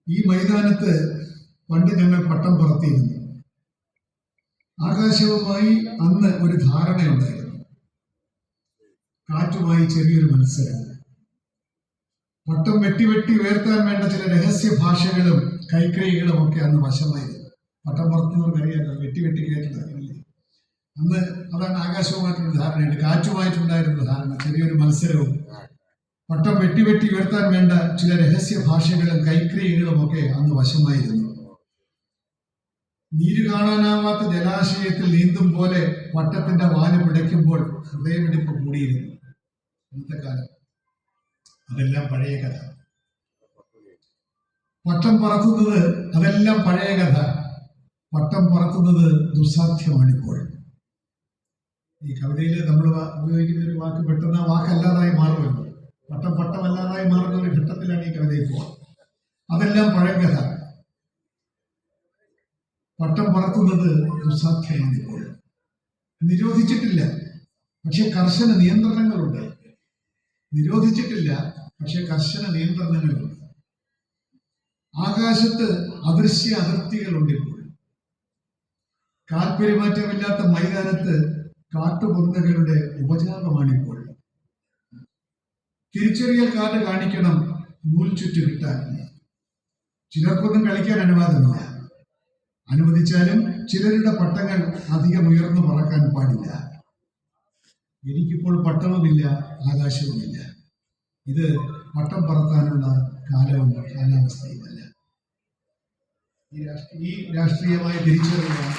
ഈ മൈതാനത്ത് പണ്ട് ഞങ്ങൾ പട്ടം പറത്തിയിരുന്നു. ആകാശവുമായി അന്ന് ഒരു ധാരണയുണ്ടായിരുന്നു. കാറ്റുമായി ചെറിയൊരു മത്സരം. പട്ടം വെട്ടി ഉയർത്താൻ വേണ്ട ചില രഹസ്യ ഭാഷകളും കൈക്കൈകളും ഒക്കെ അന്ന് വശമായിരുന്നു. പട്ടം പറത്തുന്നവർക്കറിയാലോ, വെട്ടി കയറ്റുന്നതല്ലേ. അന്ന് അതാണ് ആകാശവുമായിട്ടൊരു ധാരണയുണ്ട്. കാറ്റുമായിട്ടുണ്ടായിരുന്ന ധാരണ, ചെറിയൊരു മത്സരവും പട്ടം വെട്ടി ഉയർത്താൻ വേണ്ട ചില രഹസ്യ ഭാഷകളും കൈക്രിയകളും ഒക്കെ അന്ന് വശമായിരുന്നു. നീര് കാണാനാവാത്ത ജലാശയത്തിൽ നീന്തും പോലെ പട്ടത്തിന്റെ വാല് പിടയ്ക്കുമ്പോൾ ഹൃദയമിടിപ്പ് കൂടിയിരുന്നു. ഇന്നത്തെ കാലം അതെല്ലാം പഴയ കഥ. പട്ടം പറത്തുന്നത് അതെല്ലാം പഴയ കഥ. പട്ടം പറത്തുന്നത് ദുസ്സാധ്യമാണിപ്പോൾ. ഈ കവിതയിൽ നമ്മൾ ഉപയോഗിക്കുന്ന ഒരു വാക്ക് പെട്ടെന്ന് ആ വാക്കല്ലാതായി മാറുമല്ലോ. പട്ടമല്ലാതായി മാറുന്ന ഒരു ഘട്ടത്തിലാണ് ഈ കവിത ഇപ്പോൾ. അതെല്ലാം പഴയ കഥ. പട്ടം പറത്തുന്നത് ദുസ്സാധ്യമാണ് ഇപ്പോൾ. നിരോധിച്ചിട്ടില്ല, പക്ഷെ കർശന നിയന്ത്രണങ്ങളുണ്ട്. നിരോധിച്ചിട്ടില്ല, പക്ഷെ കർശന നിയന്ത്രണങ്ങളുണ്ട്. ആകാശത്ത് അദൃശ്യ അതിർത്തികളുണ്ട് ഇപ്പോൾ. കാൽപെരുമാറ്റമില്ലാത്ത മൈതാനത്ത് കാട്ടുപൊന്തകളുടെ ഉപജാപമാണിപ്പോൾ. തിരിച്ചറിയൽ കാർഡ് കാണിക്കണം നൂൽ ചുറ്റു കിട്ടാൻ. ചിലർക്കൊന്നും കളിക്കാൻ അനുവാദമില്ല. അനുവദിച്ചാലും ചിലരുടെ പട്ടങ്ങൾ അധികം ഉയർന്നു പറക്കാൻ പാടില്ല. എനിക്കിപ്പോൾ പട്ടവുമില്ല, ആകാശവുമില്ല. ഇത് പട്ടം പറത്താനുള്ള കാലവും കാലാവസ്ഥയുമല്ല. ഈ രാഷ്ട്രീയമായ തിരിച്ചറിവാണ്